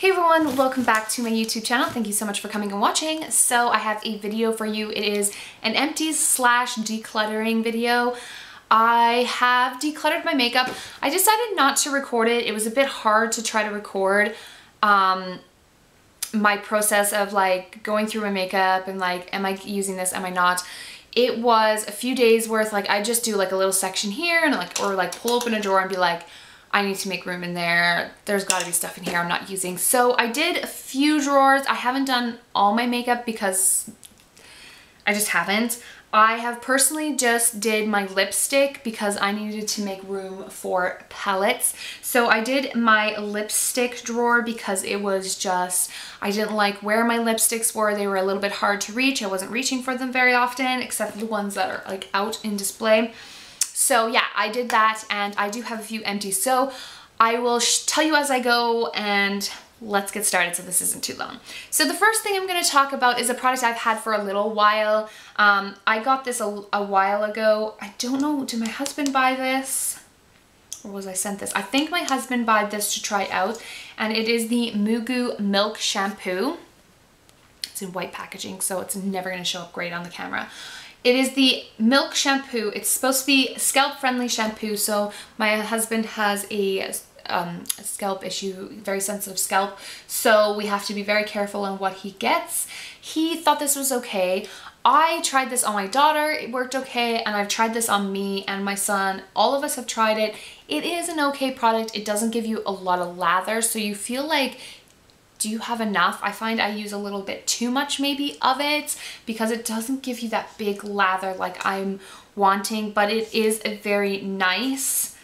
Hey everyone, welcome back to my YouTube channel. Thank you so much for coming and watching. So I have a video for you. It is an empties slash decluttering video. I have decluttered my makeup. I decided not to record it. It was a bit hard to try to record my process of like going through my makeup and like, am I using this, am I not? It was a few days worth. Like I just do like a little section here and like, or like pull open a drawer and be like, I need to make room in there. There's gotta be stuff in here I'm not using. So I did a few drawers. I haven't done all my makeup because I just haven't. I have personally just did my lipstick because I needed to make room for palettes. So I did my lipstick drawer because it was just, I didn't like where my lipsticks were. They were a little bit hard to reach. I wasn't reaching for them very often, except for the ones that are like out in display. So yeah, I did that and I do have a few empties. So I will tell you as I go and let's get started so this isn't too long. So the first thing I'm going to talk about is a product I've had for a little while. I got this a while ago. I don't know, did my husband buy this? Or was I sent this? I think my husband bought this to try out, and it is the Mugu Milk Shampoo. It's in white packaging, so it's never going to show up great on the camera. It is the milk shampoo. It's supposed to be scalp friendly shampoo. So my husband has a scalp issue, very sensitive scalp. So we have to be very careful on what he gets. He thought this was okay. I tried this on my daughter. It worked okay. And I've tried this on me and my son. All of us have tried it. It is an okay product. It doesn't give you a lot of lather. So you feel like, do you have enough? I find I use a little bit too much maybe of it because it doesn't give you that big lather like I'm wanting, but it is a very nice,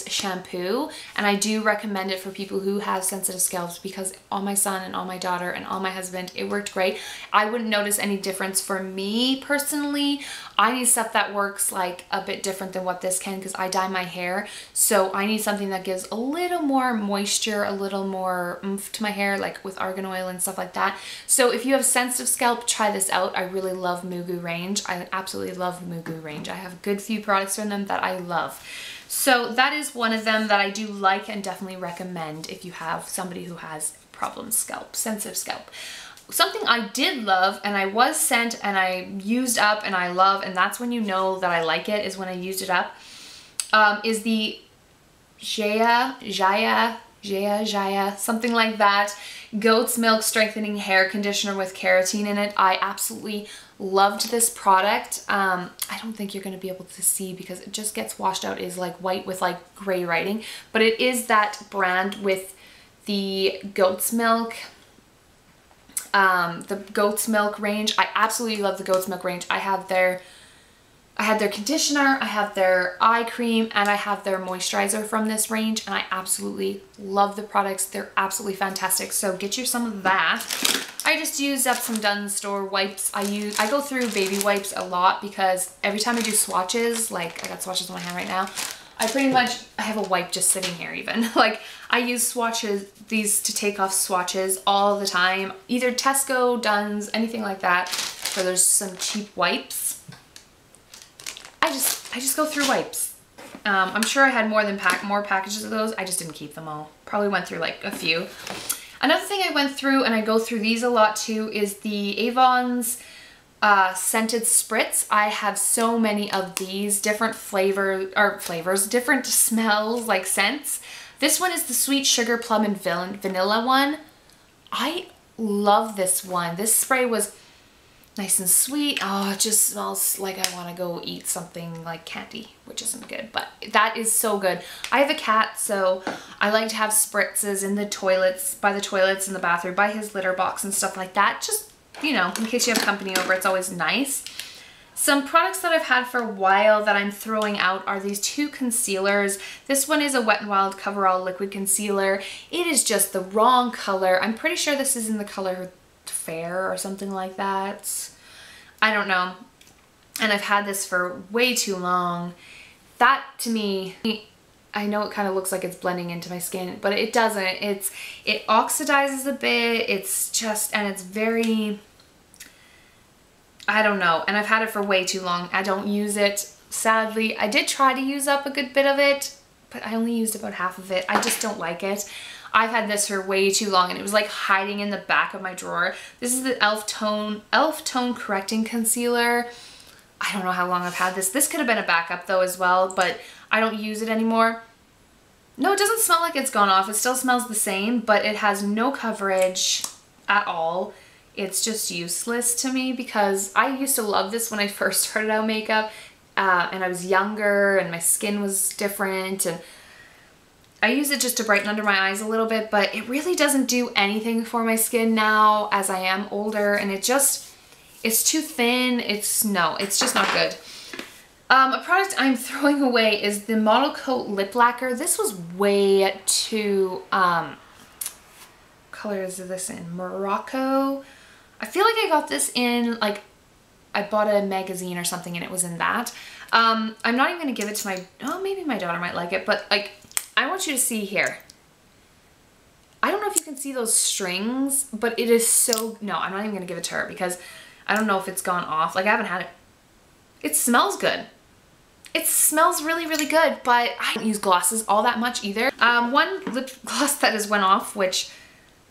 shampoo, and I do recommend it for people who have sensitive scalps because on my son and on my daughter and on my husband, it worked great. I wouldn't notice any difference for me personally. I need stuff that works like a bit different than what this can because I dye my hair. So I need something that gives a little more moisture, a little more oomph to my hair, like with argan oil and stuff like that. So if you have sensitive scalp, try this out. I really love Mugu range. I absolutely love Mugu range. I have a good few products from them that I love. So that is one of them that I do like and definitely recommend if you have somebody who has problem scalp, sensitive scalp. Something I did love and I was sent and I used up and I love, and that's when you know that I like it, is when I used it up, is the Jaya, something like that, goat's milk strengthening hair conditioner with keratin in it. I absolutely loved this product. I don't think you're going to be able to see because it just gets washed out. It is like white with like gray writing, but it is that brand with the goat's milk, range. I absolutely love the goat's milk range. I had their conditioner, I have their eye cream, and I have their moisturizer from this range, and I absolutely love the products. They're absolutely fantastic. So get you some of that. I just used up some Dunn Store wipes. I go through baby wipes a lot because every time I do swatches, like I got swatches in my hand right now, I have a wipe just sitting here even. Like I use swatches, these to take off swatches all the time, either Tesco, Dunn's, anything like that, where there's some cheap wipes. I just go through wipes. I'm sure I had more packages of those. I just didn't keep them all. Probably went through like a few. Another thing I went through, and I go through these a lot too, is the Avon's scented spritz. I have so many of these different flavors, different smells, like scents. This one is the sweet sugar plum and vanilla one. I love this one. This spray was nice and sweet. Oh, it just smells like I want to go eat something like candy, which isn't good, but that is so good. I have a cat, so I like to have spritzes in the toilets, by the toilets in the bathroom, by his litter box and stuff like that. Just, you know, in case you have company over, it's always nice. Some products that I've had for a while that I'm throwing out are these two concealers. This one is a Wet n Wild Coverall Liquid Concealer. It is just the wrong color. I'm pretty sure this is in the color Fair or something like that. I don't know. And I've had this for way too long. That to me, I know it kind of looks like it's blending into my skin, but it doesn't. It oxidizes a bit. It's just, and it's very, I don't know. And I've had it for way too long. I don't use it, sadly. I did try to use up a good bit of it, but I only used about half of it. I just don't like it. I've had this for way too long and it was like hiding in the back of my drawer. This is the e.l.f. Tone Correcting Concealer. I don't know how long I've had this. This could have been a backup though as well, but I don't use it anymore. No, it doesn't smell like it's gone off. It still smells the same, but it has no coverage at all. It's just useless to me because I used to love this when I first started out makeup and I was younger and my skin was different, and I use it just to brighten under my eyes a little bit, but it really doesn't do anything for my skin now as I am older, and it's too thin. It's just not good. A product I'm throwing away is the Model Coat Lip Lacquer. This was way too, what color is this in? Morocco. I feel like I got this in, like, I bought a magazine or something and it was in that. I'm not even gonna give it to my, oh, maybe my daughter might like it, but like, I want you to see here. I don't know if you can see those strings, but it is so, no, I'm not even gonna give it to her because I don't know if it's gone off. Like, I haven't had it. It smells good. It smells really, really good, but I don't use glosses all that much either. One lip gloss that has went off, which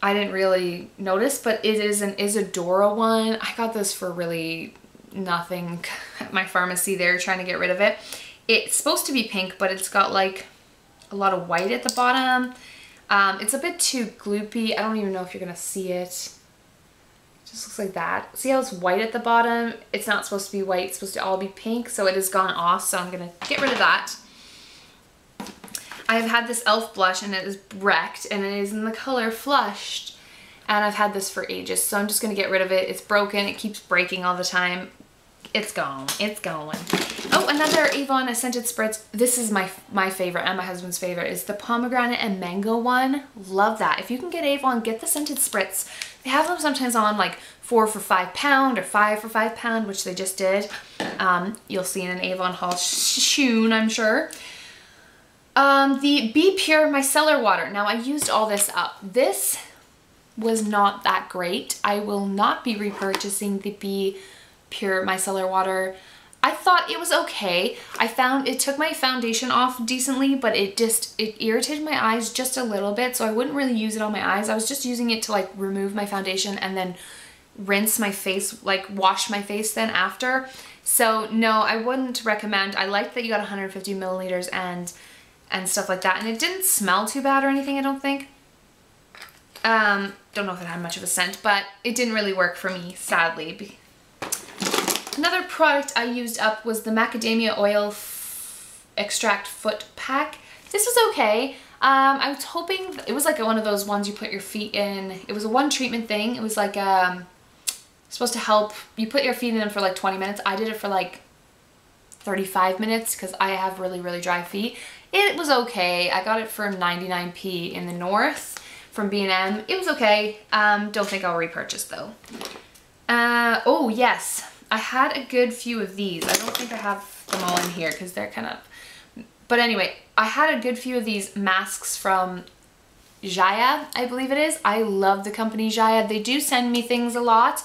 I didn't really notice, but it is an Isadora one. I got this for really nothing at my pharmacy there, trying to get rid of it. It's supposed to be pink, but it's got like a lot of white at the bottom. It's a bit too gloopy. I don't even know if you're gonna see it. It just looks like that. See how it's white at the bottom? It's not supposed to be white, it's supposed to all be pink, so it has gone off, so I'm gonna get rid of that. I've had this e.l.f. blush and it is wrecked and it is in the color Flushed, and I've had this for ages, so I'm just gonna get rid of it. It's broken, it keeps breaking all the time. It's gone, it's going. Oh, another Avon scented spritz. This is my favorite and my husband's favorite, is the pomegranate and mango one. Love that. If you can get Avon, get the scented spritz. They have them sometimes on like 4 for £5 or 5 for £5, which they just did. You'll see in an Avon haul soon, I'm sure. The Be Pure Micellar Water. Now, I used all this up. This was not that great. I will not be repurchasing the Be Pure Micellar Water. I thought it was okay. I found it took my foundation off decently, but it irritated my eyes just a little bit, so I wouldn't really use it on my eyes. I was just using it to like remove my foundation and then rinse my face, like wash my face then after. So no, I wouldn't recommend. I like that you got 150 milliliters and stuff like that, and it didn't smell too bad or anything, I don't think. Don't know if it had much of a scent, but it didn't really work for me, sadly. Another product I used up was the Macadamia Oil Extract Foot Pack. This was okay. I was hoping, it was like one of those ones you put your feet in. It was a one treatment thing. It was like supposed to help, you put your feet in them for like 20 minutes. I did it for like 35 minutes because I have really, really dry feet. It was okay. I got it for 99p in the north from B&M. It was okay. Don't think I'll repurchase though. Oh yes. I had a good few of these. I don't think I have them all in here because they're kind of... But anyway, I had a good few of these masks from Jaya, I believe it is. I love the company Jaya. They do send me things a lot,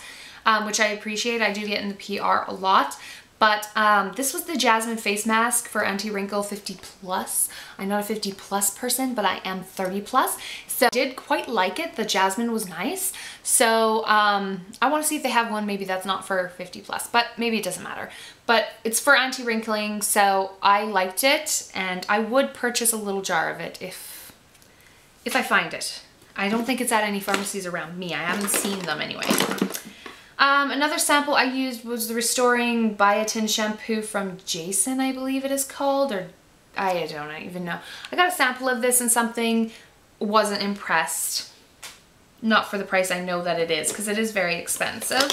which I appreciate. I do get in the PR a lot. But this was the Jasmine Face Mask for Anti-Wrinkle 50+. I'm not a 50+ person, but I am 30+. So I did quite like it. The Jasmine was nice. So I want to see if they have one maybe that's not for 50+, but maybe it doesn't matter. But it's for anti-wrinkling, so I liked it, and I would purchase a little jar of it if I find it. I don't think it's at any pharmacies around me. I haven't seen them anyway. Another sample I used was the Restoring Biotin Shampoo from Jason, I believe it is called, or I don't even know. I got a sample of this and something, wasn't impressed. Not for the price I know that it is, because it is very expensive.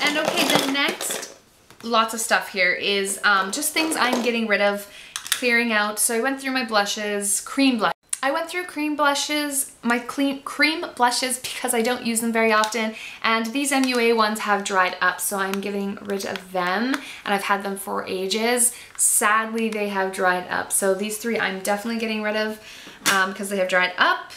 And okay, the next lots of stuff here is just things I'm getting rid of, clearing out. So I went through my blushes, cream blush. I went through cream blushes, my cream blushes, because I don't use them very often, and these MUA ones have dried up, so I'm getting rid of them, and I've had them for ages. Sadly, they have dried up, so these three I'm definitely getting rid of because they have dried up.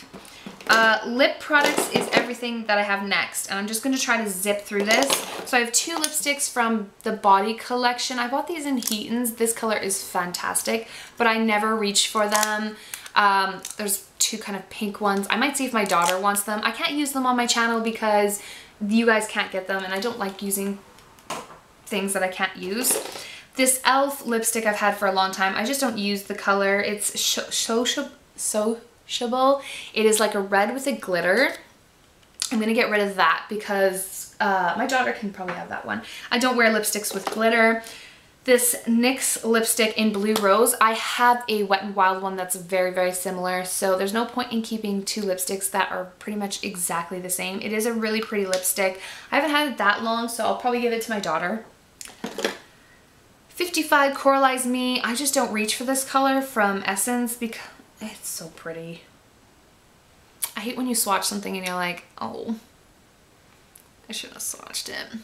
Lip products is everything that I have next, and I'm just going to try to zip through this. So I have 2 lipsticks from the Body collection. I bought these in Heaton's. This color is fantastic, but I never reach for them. There's 2 kind of pink ones. I might see if my daughter wants them. I can't use them on my channel because you guys can't get them, and I don't like using things that I can't use. This e.l.f. lipstick I've had for a long time. I just don't use the color. It's sociable. It is like a red with a glitter. I'm gonna get rid of that because my daughter can probably have that one. I don't wear lipsticks with glitter. This NYX lipstick in Blue Rose, I have a Wet n Wild one that's very, very similar, so there's no point in keeping 2 lipsticks that are pretty much exactly the same. It is a really pretty lipstick. I haven't had it that long, so I'll probably give it to my daughter. 55 Coralize Me. I just don't reach for this color from Essence because it's so pretty. I hate when you swatch something and you're like, oh, I should have swatched it.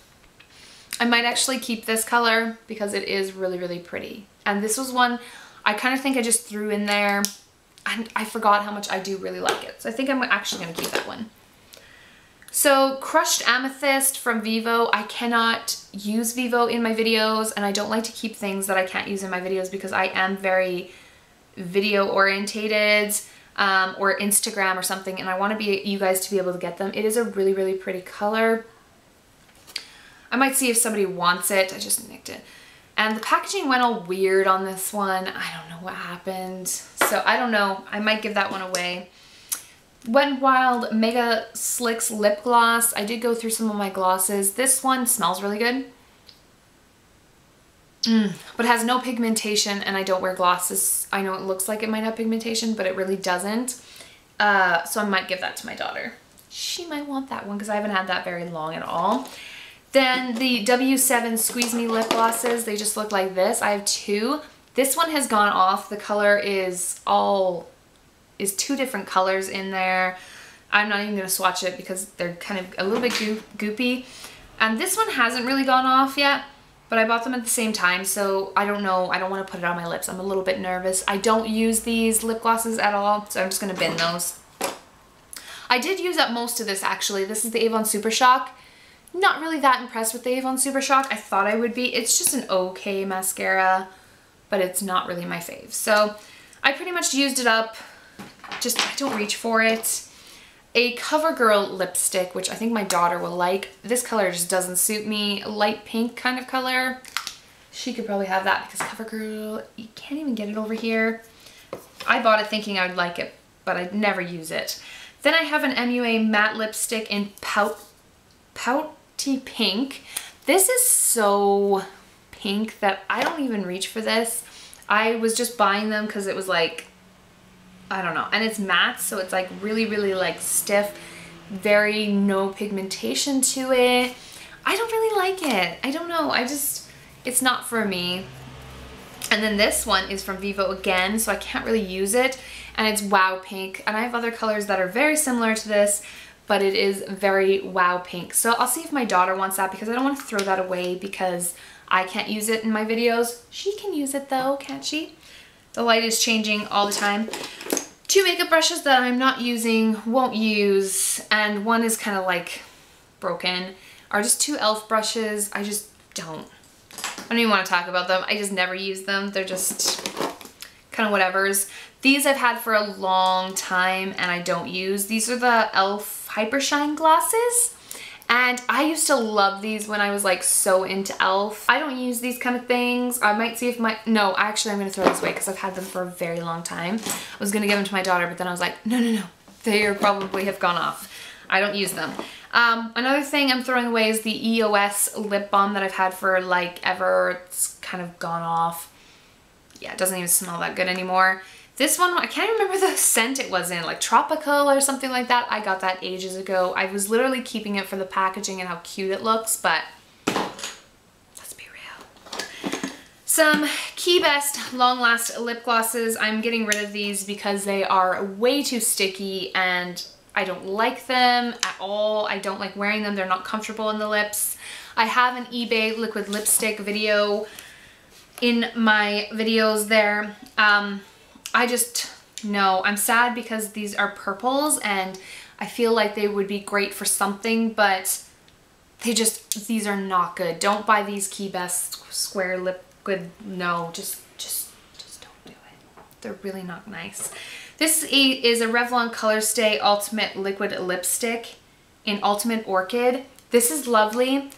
I might actually keep this color because it is really, really pretty. And this was one I kind of think I just threw in there and I forgot how much I do really like it. So I think I'm actually going to keep that one. So Crushed Amethyst from Vivo. I cannot use Vivo in my videos, and I don't like to keep things that I can't use in my videos because I am very video orientated or Instagram or something, and I want you guys to be able to get them. It is a really, really pretty color. I might see if somebody wants it. I just nicked it. And the packaging went all weird on this one. I don't know what happened. So I don't know. I might give that one away. Wet n Wild Mega Slicks Lip Gloss. I did go through some of my glosses. This one smells really good. But has no pigmentation, and I don't wear glosses. I know it looks like it might have pigmentation, but it really doesn't. So I might give that to my daughter. She might want that one because I haven't had that very long at all. Then the W7 Squeeze Me lip glosses. They just look like this. I have 2. This one has gone off. The color is 2 different colors in there. I'm not even going to swatch it because they're kind of a little bit goopy. And this one hasn't really gone off yet, but I bought them at the same time, so I don't know. I don't want to put it on my lips. I'm a little bit nervous. I don't use these lip glosses at all, so I'm just going to bin those. I did use up most of this, actually. This is the Avon Super Shock. Not really that impressed with the Avon Super Shock. I thought I would be. It's just an okay mascara, but it's not really my fave. So I pretty much used it up. Just, I don't reach for it. A CoverGirl lipstick, which I think my daughter will like. This color just doesn't suit me. Light pink kind of color. She could probably have that because CoverGirl, you can't even get it over here. I bought it thinking I would like it, but I'd never use it. Then I have an MUA matte lipstick in Pouty Pink. This is so pink that I don't even reach for this. I was just buying them because it was like, I don't know, and it's matte, so it's like really, really like stiff, very no pigmentation to it. I don't really like it. I don't know, it's not for me. And then this one is from Vivo again, so I can't really use it, and it's Wow Pink, and I have other colors that are very similar to this, but it is very Wow Pink. So I'll see if my daughter wants that because I don't want to throw that away because I can't use it in my videos. She can use it though, can't she? The light is changing all the time. 2 makeup brushes that I'm not using, won't use, and one is kind of like broken, are just 2 e.l.f. brushes. I just don't. I don't even want to talk about them. I just never use them. They're just kind of whatevers. These I've had for a long time and I don't use. These are the e.l.f. Hyper Shine glosses. And I used to love these when I was like so into e.l.f. I don't use these kind of things. I might see if no, actually I'm going to throw this away because I've had them for a very long time. I was going to give them to my daughter, but then I was like, no. They probably have gone off. I don't use them. Another thing I'm throwing away is the EOS lip balm that I've had for like ever. It's kind of gone off. Yeah, it doesn't even smell that good anymore. This one, I can't remember the scent it was in, like tropical or something like that. I got that ages ago. I was literally keeping it for the packaging and how cute it looks, but let's be real. Some Key Best Long Last lip glosses. I'm getting rid of these because they are way too sticky and I don't like them at all. I don't like wearing them. They're not comfortable in the lips. I have an eBay liquid lipstick video in my videos there. no. I'm sad because these are purples and I feel like they would be great for something, but these are not good. Don't buy these Key Best square liquid. No, just don't do it. They're really not nice. This is a Revlon Color Stay Ultimate Liquid Lipstick in Ultimate Orchid. This is lovely.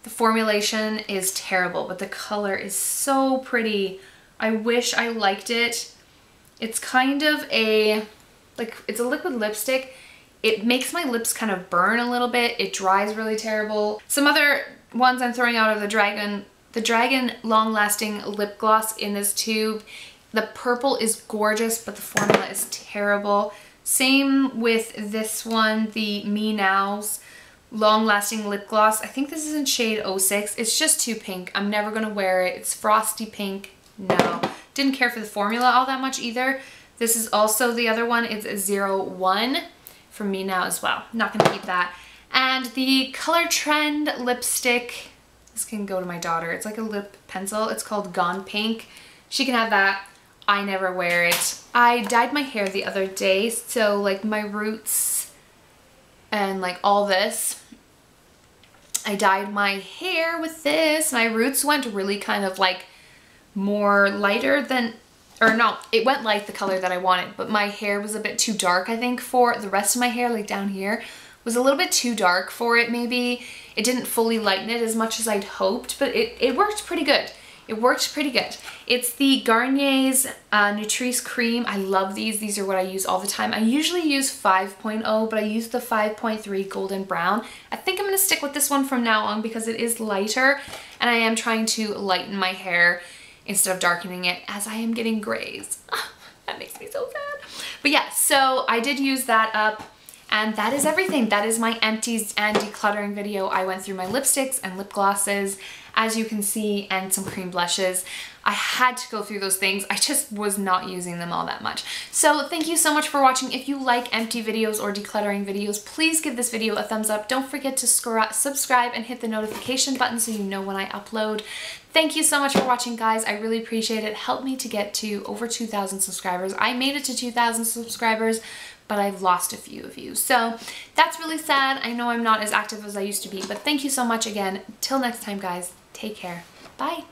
The formulation is terrible, but the color is so pretty. I wish I liked it. It's kind of it's a liquid lipstick. It makes my lips kind of burn a little bit. It dries really terrible. Some other ones I'm throwing out are the Dragon Long Lasting Lip Gloss in this tube. The purple is gorgeous, but the formula is terrible. Same with this one, the Me Now's Long Lasting Lip Gloss. I think this is in shade 06. It's just too pink. I'm never gonna wear it. It's frosty pink. No. Didn't care for the formula all that much either. This is also the other one. It's a 01 from Me Now as well. Not gonna keep that. And the Color Trend lipstick, this can go to my daughter. It's like a lip pencil. It's called Gone Pink. She can have that. I never wear it. I dyed my hair the other day, so like my roots and like all this, I dyed my hair with this. My roots went really kind of like more lighter than, or no, it went like the color that I wanted, but my hair was a bit too dark, I think, for the rest of my hair, like down here, was a little bit too dark for it maybe. It didn't fully lighten it as much as I'd hoped, but it worked pretty good. It worked pretty good. It's the Garnier's Nutrice Cream. I love these. These are what I use all the time. I usually use 5.0, but I use the 5.3 Golden Brown. I think I'm going to stick with this one from now on because it is lighter, and I am trying to lighten my hair instead of darkening it as I am getting grays. That makes me so sad. But yeah, so I did use that up. And that is everything. That is my empties and decluttering video. I went through my lipsticks and lip glosses, as you can see, and some cream blushes. I had to go through those things. I just was not using them all that much. So thank you so much for watching. If you like empty videos or decluttering videos, please give this video a thumbs up. Don't forget to subscribe and hit the notification button so you know when I upload. Thank you so much for watching, guys. I really appreciate it. Help me to get to over 2,000 subscribers. I made it to 2,000 subscribers, but I've lost a few of you. So that's really sad. I know I'm not as active as I used to be, but thank you so much again. Till next time, guys. Take care. Bye.